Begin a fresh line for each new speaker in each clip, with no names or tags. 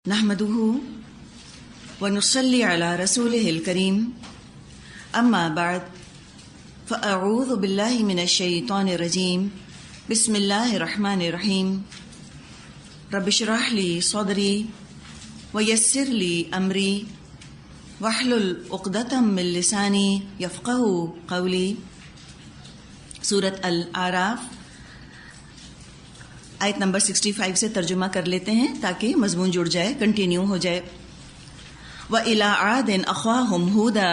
نحمده ونصلي على رسوله الكريم اما بعد فاعوذ بالله من الشيطان الرجيم بسم الله الرحمن الرحيم رب اشرح لي صدري ويسر لي امري واحلل عقدة من لساني يفقهوا قولي۔ سورۃ الاعراف آیت نمبر 65 سے ترجمہ کر لیتے ہیں تاکہ مضمون جڑ جائے، کنٹینیو ہو جائے۔ وَإِلَىٰ عَادٍ أَخَاهُمْ هُودًا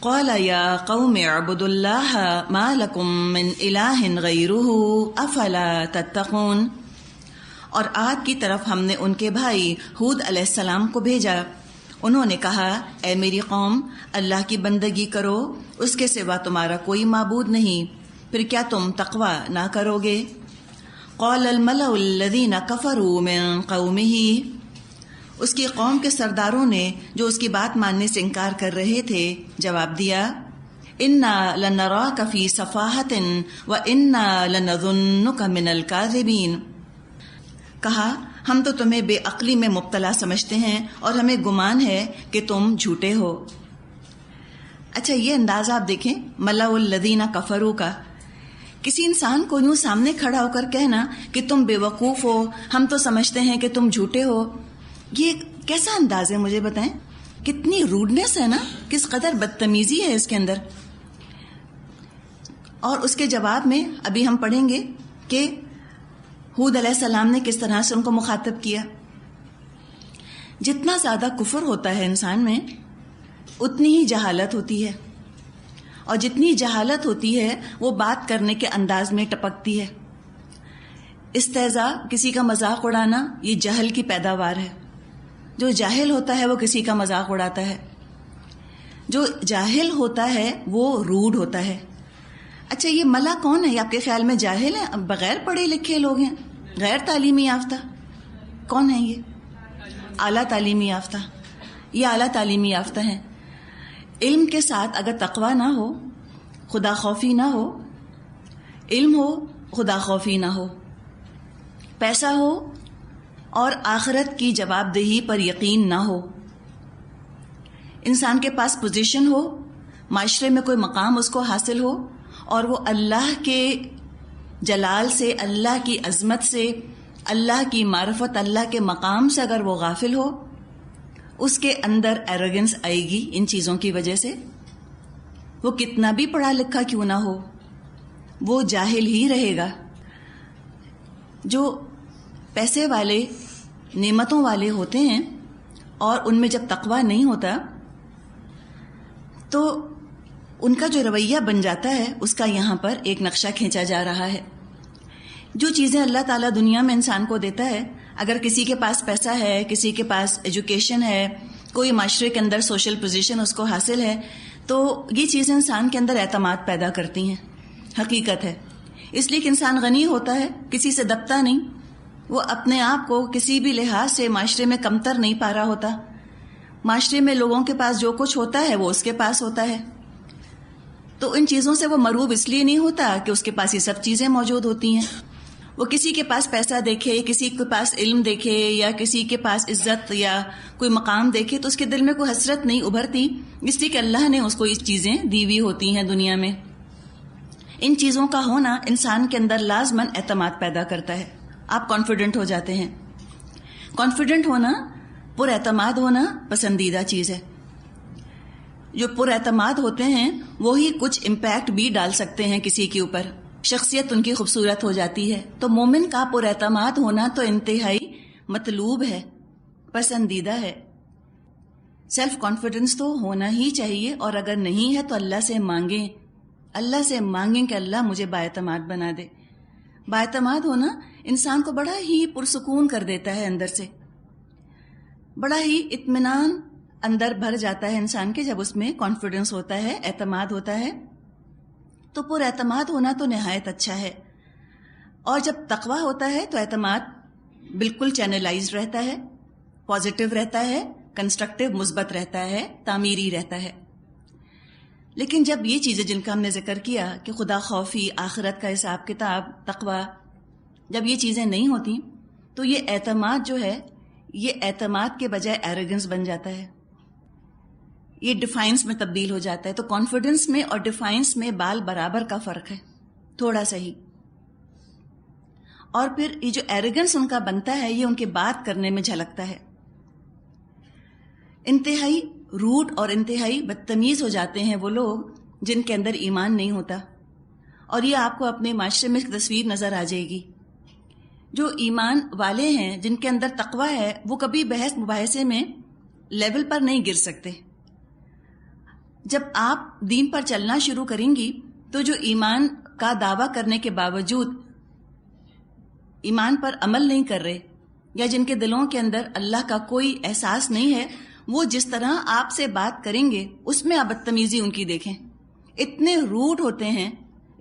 قَالَ يَا قَوْمِ اعْبُدُوا اللَّهَ مَا لَكُم مِّنْ إِلَٰهٍ غَيْرُهُ أَفَلَا تَتَّقُونَ۔ اور عاد کی طرف ہم نے ان کے بھائی ہود علیہ السلام کو بھیجا، انہوں نے کہا اے میری قوم، اللہ کی بندگی کرو، اس کے سوا تمہارا کوئی معبود نہیں، پھر کیا تم تقوی نہ کرو گے؟ قال الملأ الذين كفروا من قومه، اس کی قوم کے سرداروں نے جو اس کی بات ماننے سے انکار کر رہے تھے جواب دیا انا لنراك في سفاهة وانا لنظنك من الكاذبين، کہا ہم تو تمہیں بے عقلی میں مبتلا سمجھتے ہیں اور ہمیں گمان ہے کہ تم جھوٹے ہو۔ اچھا، یہ انداز آپ دیکھیں، ملأ الذين كفروا کا، کسی انسان کو یوں سامنے کھڑا ہو کر کہنا کہ تم بے وقوف ہو، ہم تو سمجھتے ہیں کہ تم جھوٹے ہو، یہ کیسا انداز ہے؟ مجھے بتائیں، کتنی روڈنس ہے نا، کس قدر بدتمیزی ہے اس کے اندر۔ اور اس کے جواب میں ابھی ہم پڑھیں گے کہ ہود علیہ السلام نے کس طرح سے ان کو مخاطب کیا۔ جتنا زیادہ کفر ہوتا ہے انسان میں اتنی ہی جہالت ہوتی ہے، اور جتنی جہالت ہوتی ہے وہ بات کرنے کے انداز میں ٹپکتی ہے۔ استہزاء، کسی کا مذاق اڑانا، یہ جہل کی پیداوار ہے۔ جو جاہل ہوتا ہے وہ کسی کا مذاق اڑاتا ہے، جو جاہل ہوتا ہے وہ روڈ ہوتا ہے۔ اچھا، یہ ملا کون ہے؟ آپ کے خیال میں جاہل ہیں؟ بغیر پڑھے لکھے لوگ ہیں، غیر تعلیمی یافتہ؟ کون ہیں یہ؟ اعلیٰ تعلیمی یافتہ۔ یہ اعلیٰ تعلیمی یافتہ ہیں۔ علم کے ساتھ اگر تقوی نہ ہو، خدا خوفی نہ ہو، علم ہو خدا خوفی نہ ہو، پیسہ ہو اور آخرت کی جواب دہی پر یقین نہ ہو، انسان کے پاس پوزیشن ہو، معاشرے میں کوئی مقام اس کو حاصل ہو، اور وہ اللہ کے جلال سے، اللہ کی عظمت سے، اللہ کی معرفت، اللہ کے مقام سے اگر وہ غافل ہو، اس کے اندر ایروگنس آئے گی ان چیزوں کی وجہ سے۔ وہ کتنا بھی پڑھا لکھا کیوں نہ ہو، وہ جاہل ہی رہے گا۔ جو پیسے والے، نعمتوں والے ہوتے ہیں اور ان میں جب تقوی نہیں ہوتا تو ان کا جو رویہ بن جاتا ہے اس کا یہاں پر ایک نقشہ کھینچا جا رہا ہے۔ جو چیزیں اللہ تعالیٰ دنیا میں انسان کو دیتا ہے، اگر کسی کے پاس پیسہ ہے، کسی کے پاس ایجوکیشن ہے، کوئی معاشرے کے اندر سوشل پوزیشن اس کو حاصل ہے، تو یہ چیزیں انسان کے اندر اعتماد پیدا کرتی ہیں، حقیقت ہے۔ اس لیے کہ انسان غنی ہوتا ہے، کسی سے دبتا نہیں، وہ اپنے آپ کو کسی بھی لحاظ سے معاشرے میں کمتر نہیں پا رہا ہوتا۔ معاشرے میں لوگوں کے پاس جو کچھ ہوتا ہے وہ اس کے پاس ہوتا ہے، تو ان چیزوں سے وہ مروب اس لیے نہیں ہوتا کہ اس کے پاس یہ سب چیزیں موجود ہوتی ہیں۔ وہ کسی کے پاس پیسہ دیکھے، کسی کے پاس علم دیکھے، یا کسی کے پاس عزت یا کوئی مقام دیکھے تو اس کے دل میں کوئی حسرت نہیں ابھرتی، اس لیے کہ اللہ نے اس کو یہ چیزیں دی ہوئی ہوتی ہیں دنیا میں۔ ان چیزوں کا ہونا انسان کے اندر لازماً اعتماد پیدا کرتا ہے، آپ کانفیڈنٹ ہو جاتے ہیں۔ کانفیڈنٹ ہونا، پر اعتماد ہونا پسندیدہ چیز ہے۔ جو پر اعتماد ہوتے ہیں وہی کچھ امپیکٹ بھی ڈال سکتے ہیں کسی کے اوپر، شخصیت ان کی خوبصورت ہو جاتی ہے۔ تو مومن کا پر اعتماد ہونا تو انتہائی مطلوب ہے، پسندیدہ ہے۔ سیلف کانفیڈنس تو ہونا ہی چاہیے، اور اگر نہیں ہے تو اللہ سے مانگیں، اللہ سے مانگیں کہ اللہ مجھے بااعتماد بنا دے۔ بااعتماد ہونا انسان کو بڑا ہی پرسکون کر دیتا ہے، اندر سے بڑا ہی اطمینان اندر بھر جاتا ہے انسان کے، جب اس میں کانفیڈنس ہوتا ہے، اعتماد ہوتا ہے۔ تو پر اعتماد ہونا تو نہایت اچھا ہے، اور جب تقوی ہوتا ہے تو اعتماد بالکل چینلائزڈ رہتا ہے، پازیٹیو رہتا ہے، کنسٹرکٹیو، مثبت رہتا ہے، تعمیری رہتا ہے۔ لیکن جب یہ چیزیں جن کا ہم نے ذکر کیا کہ خدا خوفی، آخرت کا حساب کتاب، تقوی، جب یہ چیزیں نہیں ہوتی تو یہ اعتماد جو ہے یہ اعتماد کے بجائے ایروگنس بن جاتا ہے، یہ ڈیفائنس میں تبدیل ہو جاتا ہے. تو کانفیڈنس میں اور ڈیفائنس میں بال برابر کا فرق ہے، تھوڑا سا ہی. اور پھر یہ جو ایروگنس ان کا بنتا ہے یہ ان کے بات کرنے میں جھلکتا ہے. انتہائی روڈ اور انتہائی بدتمیز ہو جاتے ہیں وہ لوگ جن کے اندر ایمان نہیں ہوتا. اور یہ آپ کو اپنے معاشرے میں تصویر نظر آ جائے گی. جو ایمان والے ہیں، جن کے اندر تقویٰ ہے، وہ کبھی بحث مباحثے میں لیول پر نہیں گر سکتے. جب آپ دین پر چلنا شروع کریں گی تو جو ایمان کا دعویٰ کرنے کے باوجود ایمان پر عمل نہیں کر رہے، یا جن کے دلوں کے اندر اللہ کا کوئی احساس نہیں ہے، وہ جس طرح آپ سے بات کریں گے اس میں آپ بدتمیزی ان کی دیکھیں. اتنے روڈ ہوتے ہیں،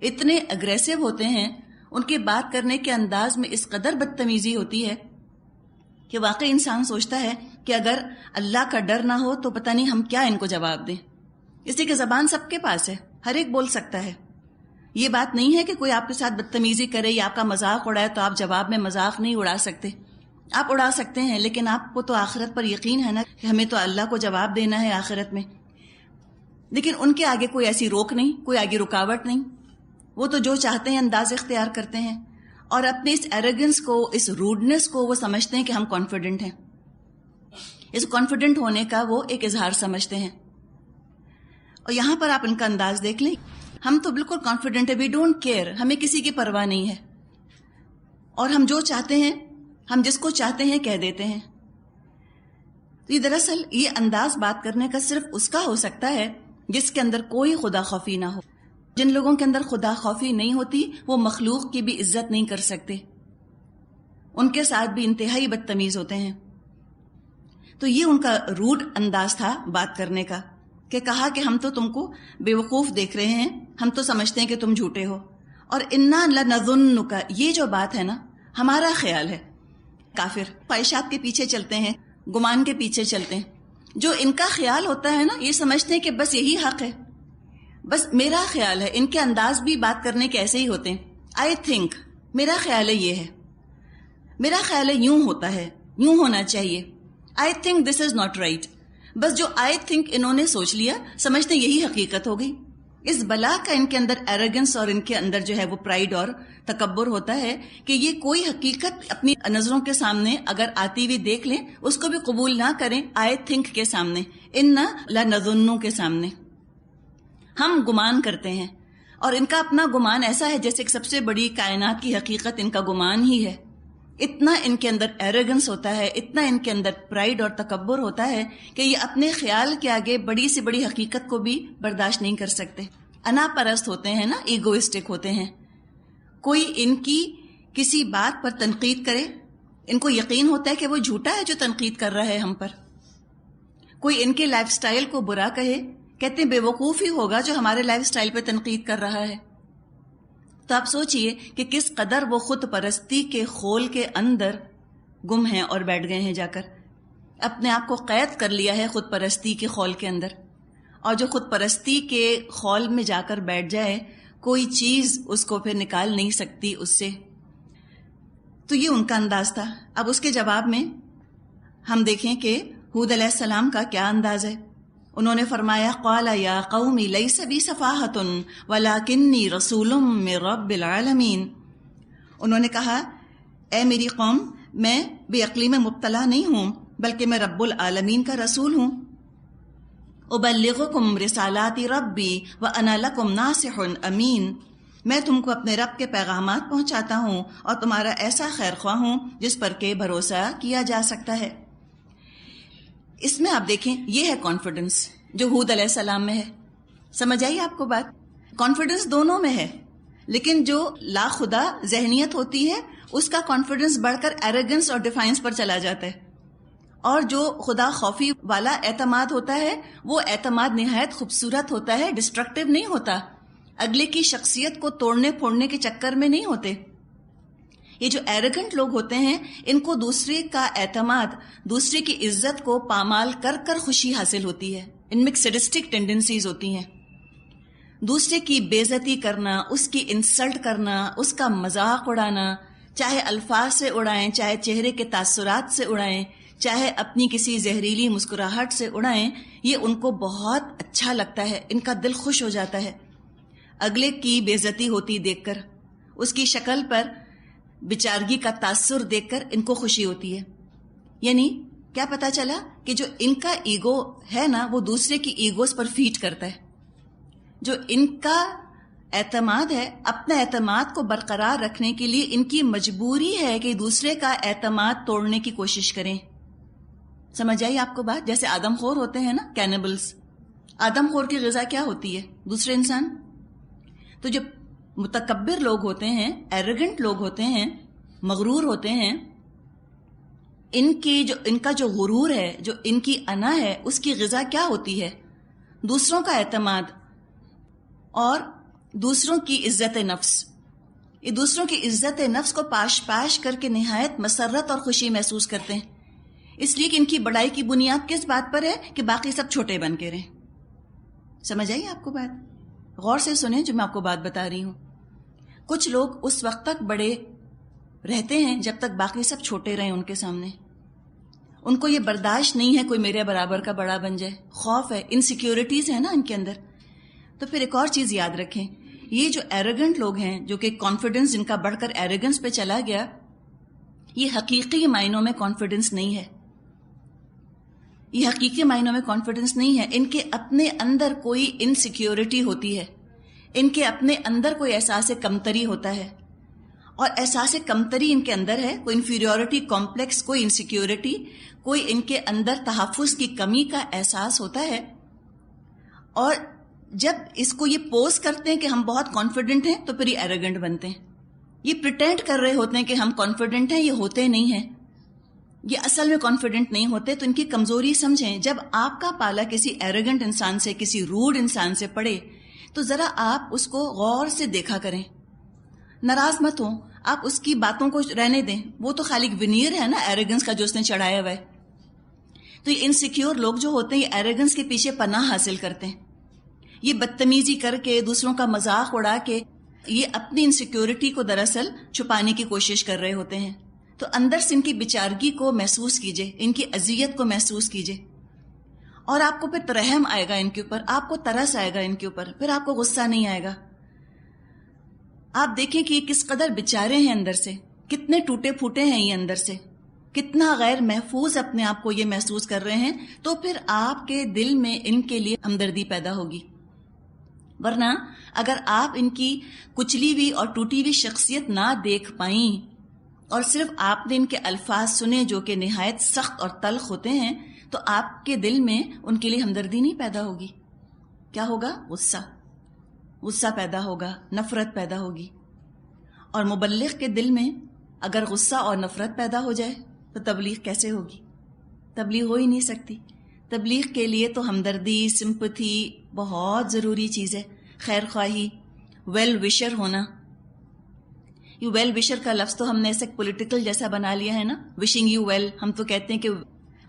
اتنے اگریسو ہوتے ہیں، ان کے بات کرنے کے انداز میں اس قدر بدتمیزی ہوتی ہے کہ واقعی انسان سوچتا ہے کہ اگر اللہ کا ڈر نہ ہو تو پتہ نہیں ہم کیا ان کو جواب دیں. اسی کی زبان سب کے پاس ہے، ہر ایک بول سکتا ہے. یہ بات نہیں ہے کہ کوئی آپ کے ساتھ بدتمیزی کرے یا آپ کا مذاق اڑائے تو آپ جواب میں مذاق نہیں اڑا سکتے. آپ اڑا سکتے ہیں، لیکن آپ کو تو آخرت پر یقین ہے نا کہ ہمیں تو اللہ کو جواب دینا ہے آخرت میں. لیکن ان کے آگے کوئی ایسی روک نہیں، کوئی آگے رکاوٹ نہیں. وہ تو جو چاہتے ہیں انداز اختیار کرتے ہیں، اور اپنے اس ایروگنس کو، اس روڈنس کو وہ سمجھتے ہیں کہ ہم کانفیڈنٹ ہیں. اس کانفیڈنٹ ہونے کا وہ ایک اظہار سمجھتے ہیں. اور یہاں پر آپ ان کا انداز دیکھ لیں. ہم تو بالکل کانفیڈنٹ ہے، وی ڈونٹ کیئر، ہمیں کسی کی پرواہ نہیں ہے، اور ہم جو چاہتے ہیں، ہم جس کو چاہتے ہیں کہہ دیتے ہیں. یہ دراصل یہ انداز بات کرنے کا صرف اس کا ہو سکتا ہے جس کے اندر کوئی خدا خوفی نہ ہو. جن لوگوں کے اندر خدا خوفی نہیں ہوتی وہ مخلوق کی بھی عزت نہیں کر سکتے، ان کے ساتھ بھی انتہائی بدتمیز ہوتے ہیں. تو یہ ان کا روڈ انداز تھا بات کرنے کا، کہ کہا کہ ہم تو تم کو بے وقوف دیکھ رہے ہیں، ہم تو سمجھتے ہیں کہ تم جھوٹے ہو. اور انا لنظنک، یہ جو بات ہے نا، ہمارا خیال ہے. کافر خواہشات کے پیچھے چلتے ہیں، گمان کے پیچھے چلتے ہیں. جو ان کا خیال ہوتا ہے نا، یہ سمجھتے ہیں کہ بس یہی حق ہے، بس میرا خیال ہے. ان کے انداز بھی بات کرنے کے ایسے ہی ہوتے ہیں. آئی تھنک، میرا خیال ہے یہ ہے، میرا خیال ہے یوں ہوتا ہے، یوں ہونا چاہیے. I think this is not right. بس جو آئی تھنک انہوں نے سوچ لیا، سمجھتے یہی حقیقت ہو گئی. اس بلا کا ان کے اندر ایروگنس اور ان کے اندر جو ہے وہ پرائیڈ اور تکبر ہوتا ہے کہ یہ کوئی حقیقت اپنی نظروں کے سامنے اگر آتی ہوئی دیکھ لیں اس کو بھی قبول نہ کریں. آئی تھنک کے سامنے، انا لنظن کے سامنے ہم گمان کرتے ہیں. اور ان کا اپنا گمان ایسا ہے جیسے کہ سب سے بڑی کائنات کی حقیقت ان کا گمان ہی ہے. اتنا ان کے اندر ایروگنس ہوتا ہے، اتنا ان کے اندر پرائیڈ اور تکبر ہوتا ہے کہ یہ اپنے خیال کے آگے بڑی سے بڑی حقیقت کو بھی برداشت نہیں کر سکتے. انا پرست ہوتے ہیں نا، ایگوئسٹک ہوتے ہیں. کوئی ان کی کسی بات پر تنقید کرے، ان کو یقین ہوتا ہے کہ وہ جھوٹا ہے جو تنقید کر رہا ہے ہم پر. کوئی ان کے لائف سٹائل کو برا کہے، کہتے ہیں بے وقوف ہی ہوگا جو ہمارے لائف سٹائل پہ تنقید کر رہا ہے. تو آپ سوچئے کہ کس قدر وہ خود پرستی کے خول کے اندر گم ہیں اور بیٹھ گئے ہیں، جا کر اپنے آپ کو قید کر لیا ہے خود پرستی کے خول کے اندر. اور جو خود پرستی کے خول میں جا کر بیٹھ جائے، کوئی چیز اس کو پھر نکال نہیں سکتی اس سے. تو یہ ان کا انداز تھا. اب اس کے جواب میں ہم دیکھیں کہ ہود علیہ السلام کا کیا انداز ہے. انہوں نے فرمایا، قال یا قوم لیس بی صفاحۃ ولکنی رسول من رب العالمین. انہوں نے کہا، اے میری قوم، میں بے عقلی میں مبتلا نہیں ہوں، بلکہ میں رب العالمین کا رسول ہوں. ابلغکم رسالات ربی وانا لکم ناصح امین. میں تم کو اپنے رب کے پیغامات پہنچاتا ہوں اور تمہارا ایسا خیر خواہ ہوں جس پر کہ بھروسہ کیا جا سکتا ہے. اس میں آپ دیکھیں، یہ ہے کانفیڈنس جو ہود علیہ السلام میں ہے. سمجھ آئی آپ کو بات؟ کانفیڈنس دونوں میں ہے، لیکن جو لا خدا ذہنیت ہوتی ہے اس کا کانفیڈنس بڑھ کر ایروگنس اور ڈیفائنس پر چلا جاتا ہے. اور جو خدا خوفی والا اعتماد ہوتا ہے وہ اعتماد نہایت خوبصورت ہوتا ہے، ڈسٹرکٹیو نہیں ہوتا، اگلے کی شخصیت کو توڑنے پھوڑنے کے چکر میں نہیں ہوتے. یہ جو ایروگنٹ لوگ ہوتے ہیں ان کو دوسرے کا اعتماد، دوسرے کی عزت کو پامال کر کر خوشی حاصل ہوتی ہے. ان میں سیڈسٹک ٹینڈنسیز ہوتی ہیں. دوسرے کی بے عزتی کرنا، اس کی انسلٹ کرنا، اس کا مذاق اڑانا، چاہے الفاظ سے اڑائیں، چاہے چہرے کے تاثرات سے اڑائیں، چاہے اپنی کسی زہریلی مسکراہٹ سے اڑائیں، یہ ان کو بہت اچھا لگتا ہے، ان کا دل خوش ہو جاتا ہے۔ اگلے کی بے عزتی ہوتی دیکھ کر، اس کی شکل پر بیچارگی کا تاثر دیکھ کر ان کو خوشی ہوتی ہے۔ یعنی کیا پتا چلا کہ جو ان کا ایگو ہے نا، وہ دوسرے کی ایگوز پر فیڈ کرتا ہے۔ جو ان کا اعتماد ہے، اپنا اعتماد کو برقرار رکھنے کے لیے ان کی مجبوری ہے کہ دوسرے کا اعتماد توڑنے کی کوشش کریں۔ سمجھ آئی آپ کو بات؟ جیسے آدم خور ہوتے ہیں نا، کینیبلز۔ آدم خور کی غذا کیا ہوتی ہے؟ دوسرے انسان۔ تو جو متکبر لوگ ہوتے ہیں، ایروگنٹ لوگ ہوتے ہیں، مغرور ہوتے ہیں، ان کا جو غرور ہے، جو ان کی انا ہے، اس کی غذا کیا ہوتی ہے؟ دوسروں کا اعتماد اور دوسروں کی عزت نفس۔ یہ دوسروں کی عزت نفس کو پاش پاش کر کے نہایت مسرت اور خوشی محسوس کرتے ہیں، اس لیے کہ ان کی بڑائی کی بنیاد کس بات پر ہے کہ باقی سب چھوٹے بن کے رہیں۔ سمجھ آئی آپ کو بات؟ غور سے سنیں جو میں آپ کو بات بتا رہی ہوں۔ کچھ لوگ اس وقت تک بڑے رہتے ہیں جب تک باقی سب چھوٹے رہیں ان کے سامنے۔ ان کو یہ برداشت نہیں ہے کوئی میرے برابر کا بڑا بن جائے، خوف ہے، انسیکیورٹیز ہیں نا ان کے اندر۔ تو پھر ایک اور چیز یاد رکھیں، یہ جو ایروگنٹ لوگ ہیں، جو کہ کانفیڈنس جن کا بڑھ کر ایروگنس پہ چلا گیا، یہ حقیقی معنوں میں کانفیڈنس نہیں ہے۔ یہ حقیقی معنوں میں کانفیڈنس نہیں ہے۔ ان کے اپنے اندر کوئی انسیکیورٹی ہوتی ہے، ان کے اپنے اندر کوئی احساس کمتری ہوتا ہے، اور احساس کمتری ان کے اندر ہے، کوئی انفیریورٹی کمپلیکس، کوئی انسیکیورٹی، کوئی ان کے اندر تحفظ کی کمی کا احساس ہوتا ہے۔ اور جب اس کو یہ پوز کرتے ہیں کہ ہم بہت کانفیڈنٹ ہیں، تو پھر یہ ایروگنٹ بنتے ہیں۔ یہ پریٹینڈ کر رہے ہوتے ہیں کہ ہم کانفیڈنٹ ہیں، یہ ہوتے نہیں ہیں، یہ اصل میں کانفیڈنٹ نہیں ہوتے۔ تو ان کی کمزوری سمجھیں۔ جب آپ کا پالا کسی ایروگنٹ انسان سے، کسی روڈ انسان سے پڑے، تو ذرا آپ اس کو غور سے دیکھا کریں، ناراض مت ہوں، آپ اس کی باتوں کو رہنے دیں، وہ تو خالی ونیر ہے نا ایروگنس کا جو اس نے چڑھایا ہوا ہے۔ تو یہ انسیکیور لوگ جو ہوتے ہیں، یہ ایروگنس کے پیچھے پناہ حاصل کرتے ہیں، یہ بدتمیزی کر کے، دوسروں کا مذاق اڑا کے، یہ اپنی انسیکیورٹی کو دراصل چھپانے کی کوشش کر رہے ہوتے ہیں۔ تو اندر سے ان کی بیچارگی کو محسوس کیجئے، ان کی اذیت کو محسوس کیجئے، اور آپ کو پھر رحم آئے گا ان کے اوپر، آپ کو ترس آئے گا ان کے اوپر، پھر آپ کو غصہ نہیں آئے گا۔ آپ دیکھیں کہ یہ کس قدر بیچارے ہیں اندر سے، کتنے ٹوٹے پھوٹے ہیں یہ اندر سے، کتنا غیر محفوظ اپنے آپ کو یہ محسوس کر رہے ہیں۔ تو پھر آپ کے دل میں ان کے لیے ہمدردی پیدا ہوگی۔ ورنہ اگر آپ ان کی کچلی ہوئی اور ٹوٹی ہوئی شخصیت نہ دیکھ پائیں، اور صرف آپ نے ان کے الفاظ سنے جو کہ نہایت سخت اور تلخ ہوتے ہیں، تو آپ کے دل میں ان کے لیے ہمدردی نہیں پیدا ہوگی۔ کیا ہوگا؟ غصہ پیدا ہوگا، نفرت پیدا ہوگی۔ اور مبلغ کے دل میں اگر غصہ اور نفرت پیدا ہو جائے تو تبلیغ کیسے ہوگی؟ تبلیغ ہو ہی نہیں سکتی۔ تبلیغ کے لیے تو ہمدردی، سمپتھی بہت ضروری چیز ہے، خیر خواہی، ویل وشر ہونا۔ یہ ویل وشر کا لفظ تو ہم نے ایسے پولیٹیکل جیسا بنا لیا ہے نا، وشنگ یو ویل۔ ہم تو کہتے ہیں کہ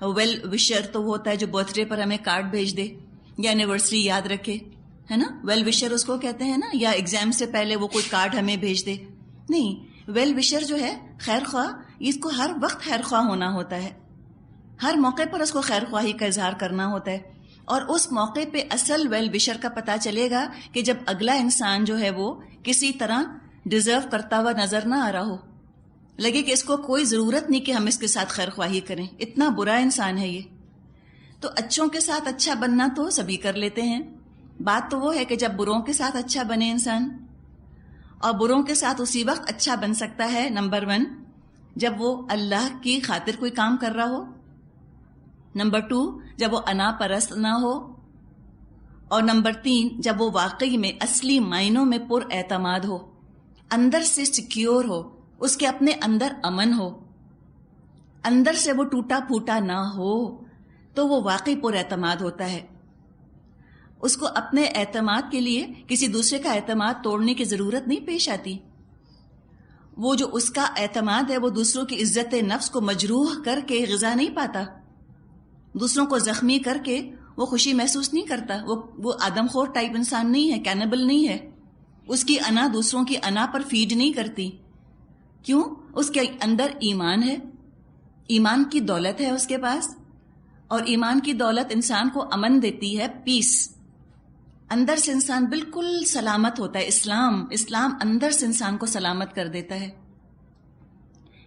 ویل وشر تو وہ ہوتا ہے جو برتھ ڈے پر ہمیں کارڈ بھیج دے یا اینیورسری یاد رکھے، ہے نا، ویل وشر اس کو کہتے ہیں نا، یا ایگزام سے پہلے وہ کوئی کارڈ ہمیں بھیج دے۔ نہیں، ویل وشر جو ہے، خیر خواہ، اس کو ہر وقت خیر خواہ ہونا ہوتا ہے، ہر موقع پر اس کو خیر خواہی کا اظہار کرنا ہوتا ہے۔ اور اس موقع پہ اصل ویل وشر کا پتہ چلے گا کہ جب اگلا انسان جو ہے وہ کسی طرح ڈیزرو کرتا ہوا نظر نہ آ رہا ہو، لگے کہ اس کو کوئی ضرورت نہیں کہ ہم اس کے ساتھ خیر خواہی کریں، اتنا برا انسان ہے یہ۔ تو اچھوں کے ساتھ اچھا بننا تو سبھی کر لیتے ہیں، بات تو وہ ہے کہ جب بروں کے ساتھ اچھا بنے انسان، اور بروں کے ساتھ اسی وقت اچھا بن سکتا ہے، نمبر 1 جب وہ اللہ کی خاطر کوئی کام کر رہا ہو، نمبر 2 جب وہ انا پرست نہ ہو، اور نمبر 3 جب وہ واقعی میں اصلی معنوں میں پر اعتماد ہو، اندر سے سیکیور ہو، اس کے اپنے اندر امن ہو، اندر سے وہ ٹوٹا پھوٹا نہ ہو، تو وہ واقعی پر اعتماد ہوتا ہے۔ اس کو اپنے اعتماد کے لیے کسی دوسرے کا اعتماد توڑنے کی ضرورت نہیں پیش آتی۔ وہ جو اس کا اعتماد ہے وہ دوسروں کی عزت نفس کو مجروح کر کے غذا نہیں پاتا، دوسروں کو زخمی کر کے وہ خوشی محسوس نہیں کرتا، وہ آدم خور ٹائپ انسان نہیں ہے، کینیبل نہیں ہے، اس کی انا دوسروں کی انا پر فیڈ نہیں کرتی۔ کیوں؟ اس کے اندر ایمان ہے، ایمان کی دولت ہے اس کے پاس، اور ایمان کی دولت انسان کو امن دیتی ہے، پیس. اندر سے انسان بالکل سلامت ہوتا ہے. اسلام اندر سے انسان کو سلامت کر دیتا ہے،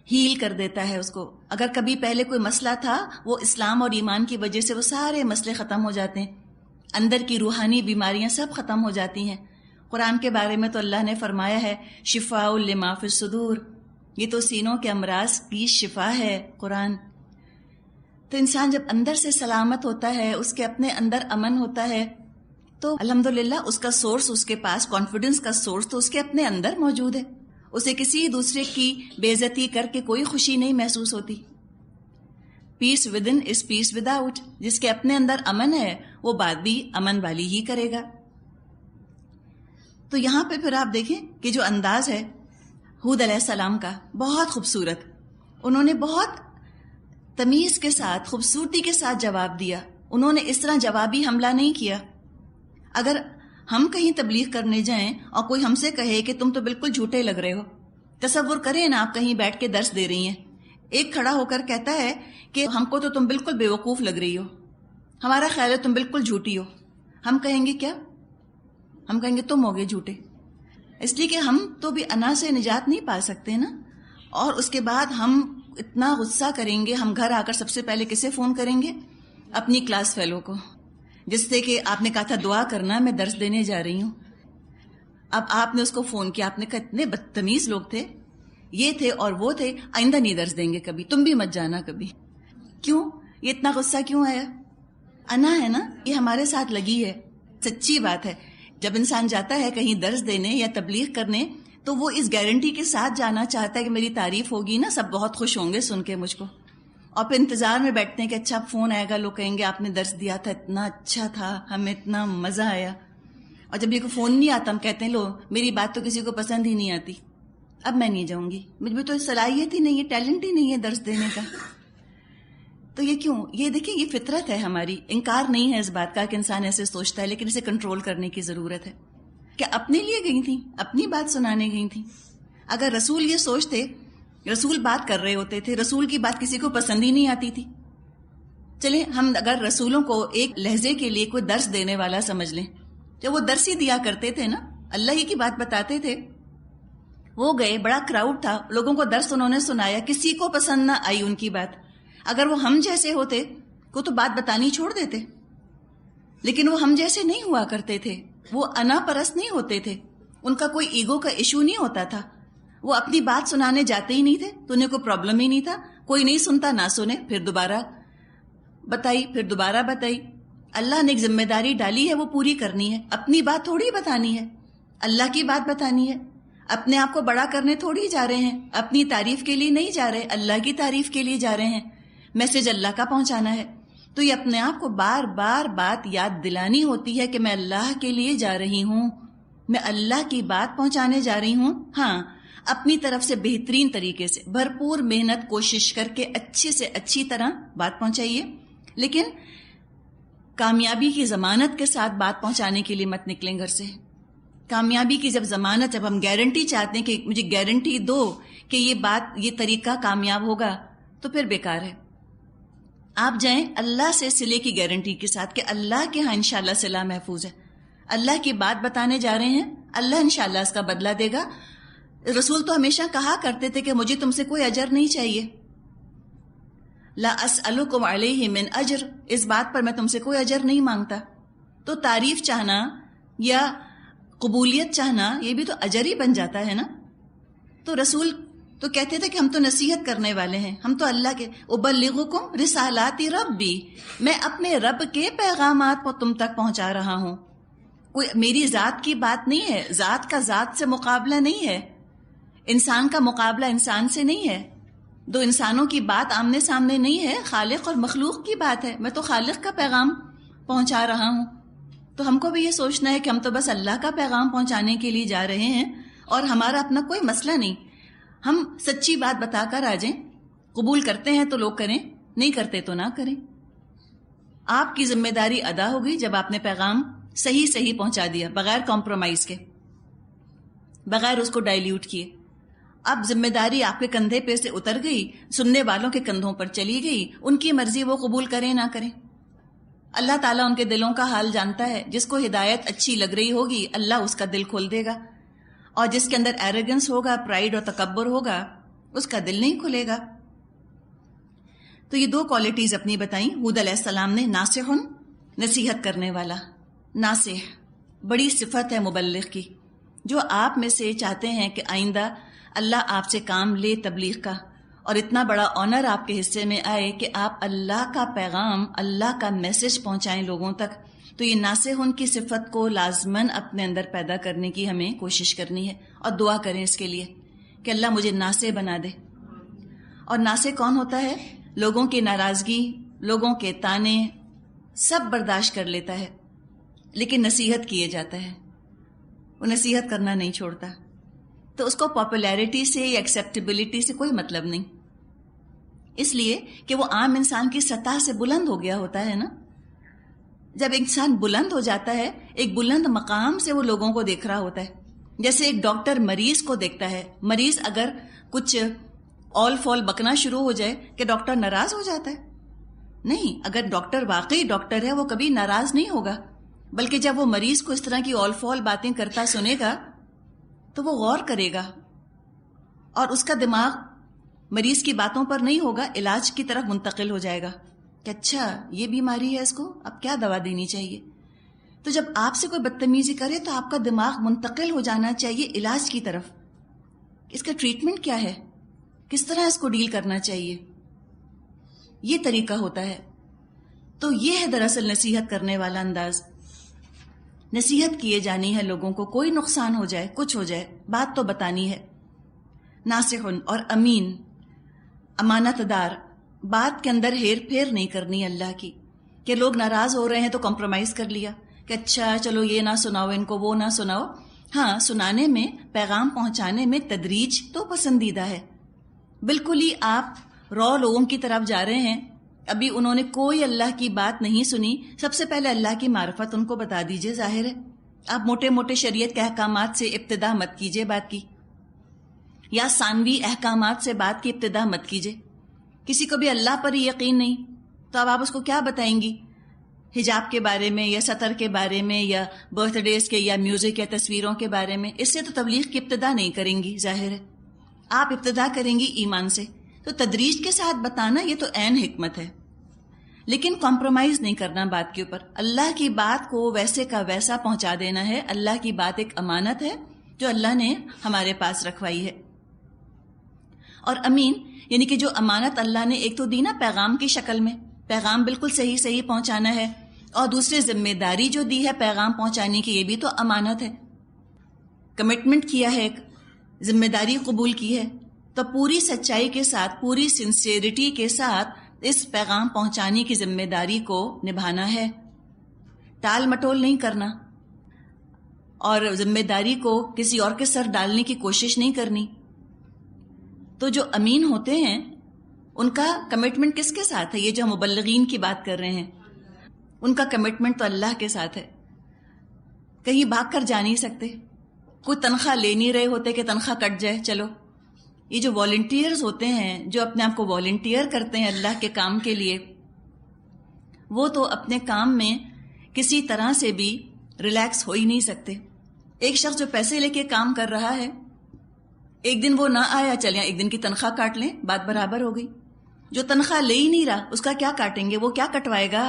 ہیل کر دیتا ہے اس کو. اگر کبھی پہلے کوئی مسئلہ تھا، وہ اسلام اور ایمان کی وجہ سے وہ سارے مسئلے ختم ہو جاتے ہیں. اندر کی روحانی بیماریاں سب ختم ہو جاتی ہیں. قرآن کے بارے میں تو اللہ نے فرمایا ہے شفاء لما فی الصدور، یہ تو سینوں کے امراض کی شفا ہے قرآن. تو انسان جب اندر سے سلامت ہوتا ہے، اس کے اپنے اندر امن ہوتا ہے، تو الحمدللہ اس کا سورس، اس کے پاس کانفیڈنس کا سورس تو اس کے اپنے اندر موجود ہے. اسے کسی دوسرے کی بے عزتی کر کے کوئی خوشی نہیں محسوس ہوتی. Peace within is peace without. جس کے اپنے اندر امن ہے وہ بات بھی امن والی ہی کرے گا. تو یہاں پہ پھر آپ دیکھیں کہ جو انداز ہے ہود علیہ السلام کا بہت خوبصورت، انہوں نے بہت تمیز کے ساتھ، خوبصورتی کے ساتھ جواب دیا. انہوں نے اس طرح جوابی حملہ نہیں کیا. اگر ہم کہیں تبلیغ کرنے جائیں اور کوئی ہم سے کہے کہ تم تو بالکل جھوٹے لگ رہے ہو، تصور کریں نا آپ کہیں بیٹھ کے درس دے رہی ہیں، ایک کھڑا ہو کر کہتا ہے کہ ہم کو تو تم بالکل بے وقوف لگ رہی ہو، ہمارا خیال ہے تم بالکل جھوٹی ہو. ہم کہیں گے کیا؟ ہم کہیں گے تم ہوگے جھوٹے. اس لیے کہ ہم تو بھی انا سے نجات نہیں پا سکتے نا. اور اس کے بعد ہم اتنا غصہ کریں گے، ہم گھر آ کر سب سے پہلے کسے فون کریں گے؟ اپنی کلاس فیلو کو، جس سے کہ آپ نے کہا تھا دعا کرنا، میں درس دینے جا رہی ہوں. اب آپ نے اس کو فون کیا، آپ نے کہا اتنے بدتمیز لوگ تھے، یہ تھے اور وہ تھے، آئندہ نہیں درس دیں گے کبھی، تم بھی مت جانا کبھی. کیوں؟ یہ اتنا غصہ کیوں آیا؟ انا ہے نا، یہ ہمارے ساتھ لگی ہے. سچی بات ہے، جب انسان جاتا ہے کہیں درس دینے یا تبلیغ کرنے تو وہ اس گارنٹی کے ساتھ جانا چاہتا ہے کہ میری تعریف ہوگی نا، سب بہت خوش ہوں گے سن کے مجھ کو. اور پھر انتظار میں بیٹھتے ہیں کہ اچھا فون آئے گا، لوگ کہیں گے آپ نے درس دیا تھا، اتنا اچھا تھا، ہمیں اتنا مزہ آیا. اور جب یہ کو فون نہیں آتا، ہم کہتے ہیں لو میری بات تو کسی کو پسند ہی نہیں آتی، اب میں نہیں جاؤں گی، مجھ میں تو صلاحیت ہی نہیں ہے، ٹیلنٹ ہی نہیں ہے درس دینے کا. تو یہ کیوں؟ یہ دیکھیں، یہ فطرت ہے ہماری. انکار نہیں ہے اس بات کا کہ انسان ایسے سوچتا ہے، لیکن اسے کنٹرول کرنے کی ضرورت ہے. کہ اپنے لیے گئی تھیں، اپنی بات سنانے گئی تھیں. اگر رسول یہ سوچتے، رسول بات کر رہے ہوتے تھے، رسول کی بات کسی کو پسند ہی نہیں آتی تھی. چلیں ہم اگر رسولوں کو ایک لہجے کے لیے کوئی درس دینے والا سمجھ لیں، جب وہ درس ہی دیا کرتے تھے نا، اللہ ہی کی بات بتاتے تھے، وہ گئے، بڑا کراؤڈ تھا، لوگوں کو درس انہوں نے سنایا، کسی کو پسند نہ آئی ان کی بات. اگر وہ ہم جیسے ہوتے کو تو بات بتانی چھوڑ دیتے، لیکن وہ ہم جیسے نہیں ہوا کرتے تھے، وہ انا پرست نہیں ہوتے تھے، ان کا کوئی ایگو کا ایشو نہیں ہوتا تھا. وہ اپنی بات سنانے جاتے ہی نہیں تھے تو انہیں کوئی پرابلم ہی نہیں تھا. کوئی نہیں سنتا نہ سنے، پھر دوبارہ بتائی، پھر دوبارہ بتائی. اللہ نے ایک ذمہ داری ڈالی ہے، وہ پوری کرنی ہے. اپنی بات تھوڑی بتانی ہے، اللہ کی بات بتانی ہے. اپنے آپ کو بڑا کرنے تھوڑی جا رہے ہیں، اپنی تعریف کے لیے نہیں جا رہے، اللہ کی تعریف کے لیے جا رہے ہیں. میسج اللہ کا پہنچانا ہے. تو یہ اپنے آپ کو بار بار بات یاد دلانی ہوتی ہے کہ میں اللہ کے لیے جا رہی ہوں، میں اللہ کی بات پہنچانے جا رہی ہوں. ہاں، اپنی طرف سے بہترین طریقے سے بھرپور محنت کوشش کر کے اچھے سے اچھی طرح بات پہنچائیے، لیکن کامیابی کی ضمانت کے ساتھ بات پہنچانے کے لیے مت نکلیں گھر سے. کامیابی کی جب ضمانت، جب ہم گارنٹی چاہتے ہیں کہ مجھے گارنٹی دو کہ یہ بات، یہ طریقہ کامیاب ہوگا، تو پھر بیکار ہے. آپ جائیں اللہ سے صلے کی گارنٹی کے ساتھ کہ اللہ کے ہاں انشاءاللہ صلہ محفوظ ہے، اللہ کی بات بتانے جا رہے ہیں، اللہ انشاءاللہ اس کا بدلہ دے گا. رسول تو ہمیشہ کہا کرتے تھے کہ مجھے تم سے کوئی اجر نہیں چاہیے، لا اسألکم علیہ من اجر، اس بات پر میں تم سے کوئی اجر نہیں مانگتا. تو تعریف چاہنا یا قبولیت چاہنا یہ بھی تو اجر ہی بن جاتا ہے نا. تو رسول تو کہتے تھے کہ ہم تو نصیحت کرنے والے ہیں، ہم تو اللہ کے، ابلغکم رسالات ربی، میں اپنے رب کے پیغامات کو تم تک پہنچا رہا ہوں. کوئی میری ذات کی بات نہیں ہے، ذات کا ذات سے مقابلہ نہیں ہے، انسان کا مقابلہ انسان سے نہیں ہے، دو انسانوں کی بات آمنے سامنے نہیں ہے، خالق اور مخلوق کی بات ہے. میں تو خالق کا پیغام پہنچا رہا ہوں. تو ہم کو بھی یہ سوچنا ہے کہ ہم تو بس اللہ کا پیغام پہنچانے کے لیے جا رہے ہیں اور ہمارا اپنا کوئی مسئلہ نہیں. ہم سچی بات بتا کر آ جائیں، قبول کرتے ہیں تو لوگ کریں، نہیں کرتے تو نہ کریں. آپ کی ذمہ داری ادا ہوگی جب آپ نے پیغام صحیح پہنچا دیا، بغیر کمپرومائز کے، بغیر اس کو ڈائلیوٹ کیے. اب ذمہ داری آپ کے کندھے پہ سے اتر گئی، سننے والوں کے کندھوں پر چلی گئی، ان کی مرضی وہ قبول کریں نہ کریں۔ اللہ تعالیٰ ان کے دلوں کا حال جانتا ہے، جس کو ہدایت اچھی لگ رہی ہوگی اللہ اس کا دل کھول دے گا، اور جس کے اندر ایروگنس ہوگا، پرائیڈ اور تکبر ہوگا، اس کا دل نہیں کھلے گا۔ تو یہ 2 کوالٹیز اپنی بتائیں ہود علیہ السلام نے، ناصح، نصیحت کرنے والا۔ ناصح بڑی صفت ہے مبلغ کی، جو آپ میں سے چاہتے ہیں کہ آئندہ اللہ آپ سے کام لے تبلیغ کا، اور اتنا بڑا آنر آپ کے حصے میں آئے کہ آپ اللہ کا پیغام، اللہ کا میسج پہنچائیں لوگوں تک، تو یہ ناصح کی صفت کو لازماً اپنے اندر پیدا کرنے کی ہمیں کوشش کرنی ہے، اور دعا کریں اس کے لیے کہ اللہ مجھے ناصح بنا دے۔ اور ناصح کون ہوتا ہے؟ لوگوں کی ناراضگی، لوگوں کے تانے سب برداشت کر لیتا ہے، لیکن نصیحت کیے جاتا ہے، وہ نصیحت کرنا نہیں چھوڑتا۔ تو اس کو پاپولیرٹی سے یا ایکسیپٹیبلٹی سے کوئی مطلب نہیں، اس لیے کہ وہ عام انسان کی سطح سے بلند ہو گیا ہوتا ہے نا۔ جب انسان بلند ہو جاتا ہے، ایک بلند مقام سے وہ لوگوں کو دیکھ رہا ہوتا ہے، جیسے ایک ڈاکٹر مریض کو دیکھتا ہے۔ مریض اگر کچھ آل فال بکنا شروع ہو جائے کہ ڈاکٹر ناراض ہو جاتا ہے؟ نہیں، اگر ڈاکٹر واقعی ڈاکٹر ہے وہ کبھی ناراض نہیں ہوگا، بلکہ جب وہ مریض کو اس طرح کی آل فال باتیں کرتا سنے گا تو وہ غور کرے گا، اور اس کا دماغ مریض کی باتوں پر نہیں ہوگا، علاج کی طرف منتقل ہو جائے گا کہ اچھا یہ بیماری ہے اس کو، اب کیا دوا دینی چاہیے۔ تو جب آپ سے کوئی بدتمیزی کرے تو آپ کا دماغ منتقل ہو جانا چاہیے علاج کی طرف، اس کا ٹریٹمنٹ کیا ہے، کس طرح اس کو ڈیل کرنا چاہیے، یہ طریقہ ہوتا ہے۔ تو یہ ہے دراصل نصیحت کرنے والا انداز۔ نصیحت کیے جانی ہے لوگوں کو، کوئی نقصان ہو جائے، کچھ ہو جائے، بات تو بتانی ہے۔ ناصح اور امین، امانت دار، بات کے اندر ہیر پھیر نہیں کرنی اللہ کی، کہ لوگ ناراض ہو رہے ہیں تو کمپرومائز کر لیا کہ اچھا چلو یہ نہ سناؤ ان کو، وہ نہ سناؤ۔ ہاں، سنانے میں، پیغام پہنچانے میں تدریج تو پسندیدہ ہے۔ بالکل ہی آپ رو لوگوں کی طرف جا رہے ہیں، ابھی انہوں نے کوئی اللہ کی بات نہیں سنی، سب سے پہلے اللہ کی معرفت ان کو بتا دیجئے۔ ظاہر ہے آپ موٹے موٹے شریعت کے احکامات سے ابتدا مت کیجئے بات کی، یا ثانوی احکامات سے بات کی ابتدا مت کیجئے۔ کسی کو بھی اللہ پر ہی یقین نہیں تو اب آپ اس کو کیا بتائیں گی حجاب کے بارے میں، یا سطر کے بارے میں، یا برتھ ڈیز کے، یا میوزک یا تصویروں کے بارے میں؟ اس سے تو تبلیغ کی ابتدا نہیں کریں گی، ظاہر ہے آپ ابتدا کریں گی ایمان سے۔ تو تدریج کے ساتھ بتانا یہ تو عین حکمت ہے، لیکن کمپرومائز نہیں کرنا بات کے اوپر۔ اللہ کی بات کو ویسے کا ویسا پہنچا دینا ہے۔ اللہ کی بات ایک امانت ہے جو اللہ نے ہمارے پاس رکھوائی ہے۔ اور امین یعنی کہ جو امانت اللہ نے ایک تو دی نا پیغام کی شکل میں، پیغام بالکل صحیح صحیح پہنچانا ہے، اور دوسرے ذمہ داری جو دی ہے پیغام پہنچانے کی، یہ بھی تو امانت ہے۔ کمٹمنٹ کیا ہے، ایک ذمہ داری قبول کی ہے، تو پوری سچائی کے ساتھ، پوری سنسیئرٹی کے ساتھ اس پیغام پہنچانے کی ذمہ داری کو نبھانا ہے، ٹال مٹول نہیں کرنا، اور ذمہ داری کو کسی اور کے سر ڈالنے کی کوشش نہیں کرنی۔ تو جو امین ہوتے ہیں ان کا کمٹمنٹ کس کے ساتھ ہے؟ یہ جو مبلغین کی بات کر رہے ہیں ان کا کمٹمنٹ تو اللہ کے ساتھ ہے، کہیں بھاگ کر جا نہیں سکتے، کوئی تنخواہ لے نہیں رہے ہوتے کہ تنخواہ کٹ جائے چلو۔ یہ جو والنٹیئرز ہوتے ہیں، جو اپنے آپ کو والنٹیئر کرتے ہیں اللہ کے کام کے لیے، وہ تو اپنے کام میں کسی طرح سے بھی ریلیکس ہو ہی نہیں سکتے۔ ایک شخص جو پیسے لے کے کام کر رہا ہے، ایک دن وہ نہ آیا، چلیں ایک دن کی تنخواہ کاٹ لیں، بات برابر ہو گئی۔ جو تنخواہ لے ہی نہیں رہا اس کا کیا کاٹیں گے؟ وہ کیا کٹوائے گا؟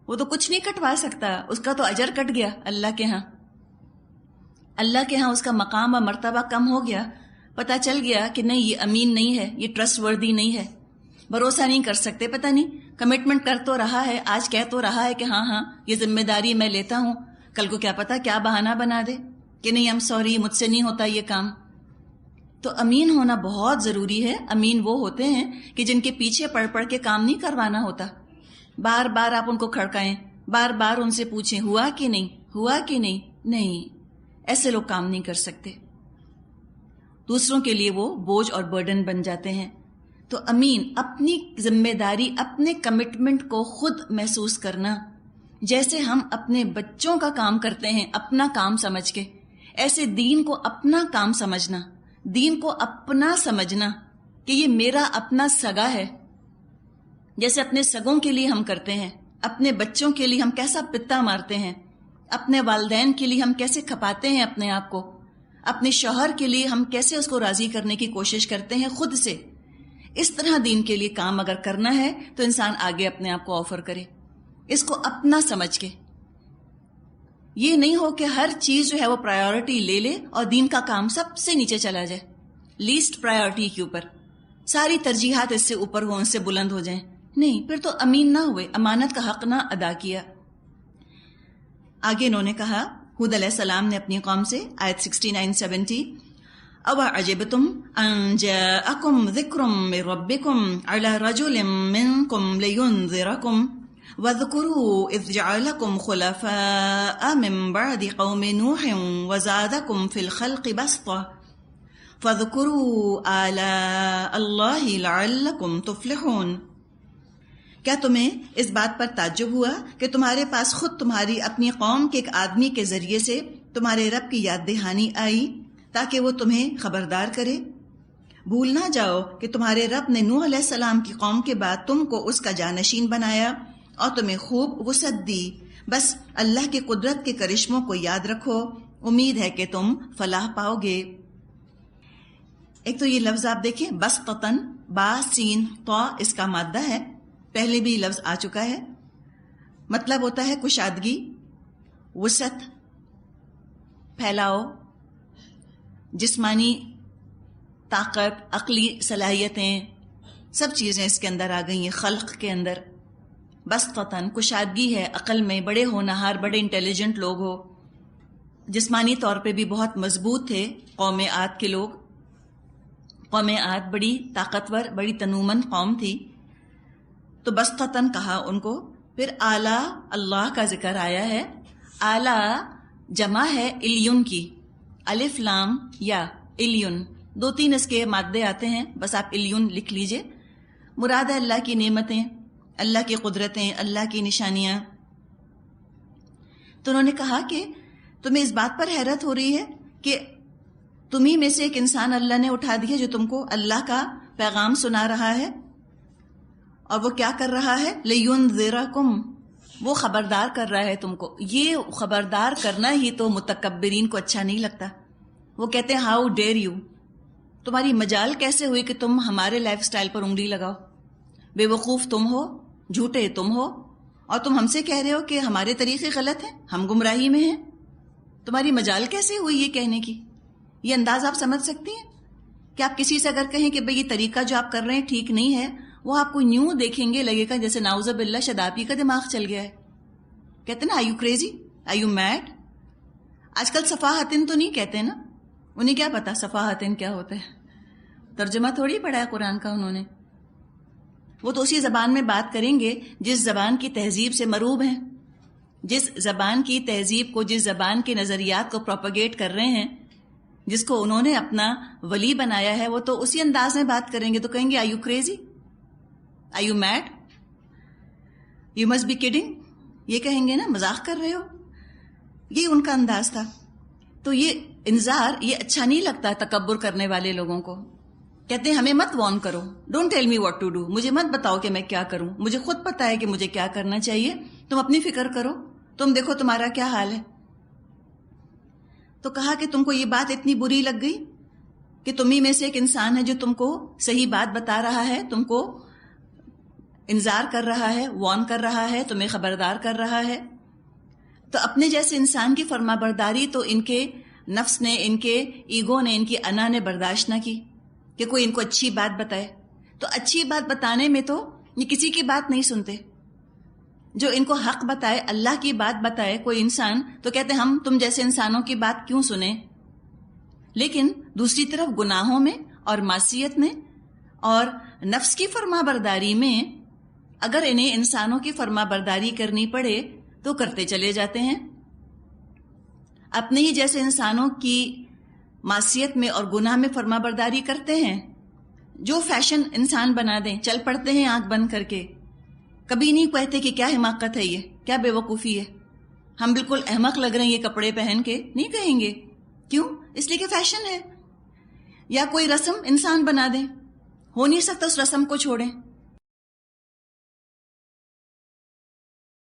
وہ تو کچھ نہیں کٹوا سکتا، اس کا تو اجر کٹ گیا اللہ کے ہاں۔ اللہ کے ہاں اس کا مقام اور مرتبہ کم ہو گیا، پتہ چل گیا کہ نہیں یہ امین نہیں ہے، یہ ٹرسٹ وردی نہیں ہے، بھروسہ نہیں کر سکتے۔ پتہ نہیں کمٹمنٹ کر تو رہا ہے، آج کہہ تو رہا ہے کہ ہاں ہاں یہ ذمہ داری میں لیتا ہوں، کل کو کیا پتہ کیا بہانہ بنا دے کہ نہیں سوری مجھ سے نہیں ہوتا یہ کام۔ تو امین ہونا بہت ضروری ہے۔ امین وہ ہوتے ہیں کہ جن کے پیچھے پڑ پڑ کے کام نہیں کروانا ہوتا، بار بار آپ ان کو کھڑکائیں، بار بار ان سے پوچھیں ہوا کہ نہیں، ہوا کہ نہیں۔ نہیں، ایسے لوگ کام نہیں کر سکتے، دوسروں کے لیے وہ بوجھ اور برڈن بن جاتے ہیں۔ تو امین اپنی ذمہ داری، اپنے کمٹمنٹ کو خود محسوس کرنا، جیسے ہم اپنے بچوں کا کام کرتے ہیں اپنا کام سمجھ کے، ایسے دین کو اپنا کام سمجھنا، دین کو اپنا سمجھنا کہ یہ میرا اپنا سگا ہے، جیسے اپنے سگوں کے لیے ہم کرتے ہیں، اپنے بچوں کے لیے ہم کیسا پتا مارتے ہیں، اپنے والدین کے لیے ہم کیسے کھپاتے ہیں اپنے آپ کو، اپنے شوہر کے لیے ہم کیسے اس کو راضی کرنے کی کوشش کرتے ہیں خود سے. اس طرح دین کے لیے کام اگر کرنا ہے تو انسان آگے اپنے آپ کو آفر کرے، اس کو اپنا سمجھ کے. یہ نہیں ہو کہ ہر چیز جو ہے وہ پرائیورٹی لے لے اور دین کا کام سب سے نیچے چلا جائے، لیسٹ پرائیورٹی کے اوپر، ساری ترجیحات اس سے اوپر ہوں، اس سے بلند ہو جائیں. نہیں، پھر تو امین نہ ہوئے، امانت کا حق نہ ادا کیا. آگے انہوں نے کہا، ہود علیہ السلام نے اپنی قوم سے، آیت 69-70، أَوَعَجِبْتُمْ أَنْ جَاءَكُمْ ذِكْرٌ مِّن رَبِّكُمْ عَلَى رَجُلٍ مِّنْكُمْ لِيُنذِرَكُمْ وَاذْكُرُوا إِذْ جَعَلَكُمْ خُلَفَاءَ مِن بَعْدِ قَوْمِ نُوحٍ وَزَادَكُمْ فِي الْخَلْقِ بَسْطَةً فَاذْكُرُوا آلَاءَ اللَّهِ لَعَلَّكُمْ تُفْلِحُونَ. کیا تمہیں اس بات پر تعجب ہوا کہ تمہارے پاس خود تمہاری اپنی قوم کے ایک آدمی کے ذریعے سے تمہارے رب کی یاد دہانی آئی تاکہ وہ تمہیں خبردار کرے؟ بھول نہ جاؤ کہ تمہارے رب نے نوح علیہ السلام کی قوم کے بعد تم کو اس کا جانشین بنایا اور تمہیں خوب وسعت دی. بس اللہ کی قدرت کے کرشموں کو یاد رکھو، امید ہے کہ تم فلاح پاؤ گے. ایک تو یہ لفظ آپ دیکھیں، بسطتن، با سین طا اس کا مادہ ہے، پہلے بھی لفظ آ چکا ہے. مطلب ہوتا ہے کشادگی، وسعت، پھیلاؤ، جسمانی طاقت، عقلی صلاحیتیں، سب چیزیں اس کے اندر آ گئی ہیں خلق کے اندر. بسطتن کشادگی ہے، عقل میں بڑے ہونہار، بڑے انٹیلیجنٹ لوگ ہو. جسمانی طور پہ بھی بہت مضبوط تھے قوم عاد کے لوگ. قوم عاد بڑی طاقتور، بڑی تنومند قوم تھی، تو بسطتن کہا ان کو. پھر اعلیٰ اللہ کا ذکر آیا ہے. اعلیٰ جمع ہے الیون کی، الف لام یا الیون، 2-3 اس کے مادے آتے ہیں، بس آپ الیون لکھ لیجئے. مراد ہے اللہ کی نعمتیں، اللہ کی قدرتیں، اللہ کی نشانیاں. تو انہوں نے کہا کہ تمہیں اس بات پر حیرت ہو رہی ہے کہ تمہیں میں سے ایک انسان اللہ نے اٹھا دیا جو تم کو اللہ کا پیغام سنا رہا ہے، اور وہ کیا کر رہا ہے؟ لِيُنذِرَكُمْ، وہ خبردار کر رہا ہے تم کو. یہ خبردار کرنا ہی تو متکبرین کو اچھا نہیں لگتا. وہ کہتے ہیں ہاؤ ڈیئر یو، تمہاری مجال کیسے ہوئی کہ تم ہمارے لائف سٹائل پر انگلی لگاؤ؟ بے وقوف تم ہو، جھوٹے تم ہو، اور تم ہم سے کہہ رہے ہو کہ ہمارے طریقے غلط ہیں، ہم گمراہی میں ہیں. تمہاری مجال کیسے ہوئی یہ کہنے کی؟ یہ انداز آپ سمجھ سکتی ہیں کہ آپ کسی سے اگر کہیں کہ بھئی یہ طریقہ جو آپ کر رہے ہیں ٹھیک نہیں ہے، وہ آپ کو یوں دیکھیں گے، لگے گا جیسے نعوذ باللہ شاید آپ ہی کا دماغ چل گیا ہے. کہتے نا are you crazy, are you mad. آج کل صفاحتن تو نہیں کہتے نا، انہیں کیا پتا صفاحتن کیا ہوتا ہے، ترجمہ تھوڑی پڑھا ہے قرآن کا انہوں نے. وہ تو اسی زبان میں بات کریں گے جس زبان کی تہذیب سے مروب ہیں، جس زبان کی تہذیب کو، جس زبان کے نظریات کو پروپیگیٹ کر رہے ہیں، جس کو انہوں نے اپنا ولی بنایا ہے، وہ تو اسی انداز میں بات کریں گے. تو کہیں گے are you crazy, are you mad, you must be kidding, یہ کہیں گے نا، مذاق کر رہے ہو. یہ ان کا انداز تھا. تو یہ انذار، یہ اچھا نہیں لگتا تکبر کرنے والے لوگوں کو. کہتے ہیں ہمیں مت وارن کرو، don't tell me what to do, مجھے مت بتاؤ کہ میں کیا کروں، مجھے خود پتا ہے کہ مجھے کیا کرنا چاہیے، تم اپنی فکر کرو، تم دیکھو تمہارا کیا حال ہے. تو کہا کہ تم کو یہ بات اتنی بری لگ گئی کہ تمہیں میں سے ایک انسان ہے جو تم کو صحیح بات بتا رہا ہے، تم کو انذار کر رہا ہے، وارن کر رہا ہے، تمہیں خبردار کر رہا ہے. تو اپنے جیسے انسان کی فرما برداری تو ان کے نفس نے، ان کے ایگو نے، ان کی انا نے برداشت نہ کی کہ کوئی ان کو اچھی بات بتائے. تو اچھی بات بتانے میں تو یہ کسی کی بات نہیں سنتے. جو ان کو حق بتائے، اللہ کی بات بتائے کوئی انسان، تو کہتے ہم تم جیسے انسانوں کی بات کیوں سنیں. لیکن دوسری طرف گناہوں میں اور معصیت میں اور نفس کی فرما برداری میں اگر انہیں انسانوں کی فرما برداری کرنی پڑے تو کرتے چلے جاتے ہیں. اپنے ہی جیسے انسانوں کی معصیت میں اور گناہ میں فرما برداری کرتے ہیں. جو فیشن انسان بنا دیں چل پڑتے ہیں آنکھ بند کر کے. کبھی نہیں کہتے کہ کیا حماقت ہے، یہ کیا بے وقوفی ہے، ہم بالکل احمق لگ رہے ہیں یہ کپڑے پہن کے، نہیں کہیں گے. کیوں؟ اس لیے کہ فیشن ہے. یا کوئی رسم انسان بنا دیں، ہو نہیں سکتا اس رسم کو چھوڑیں.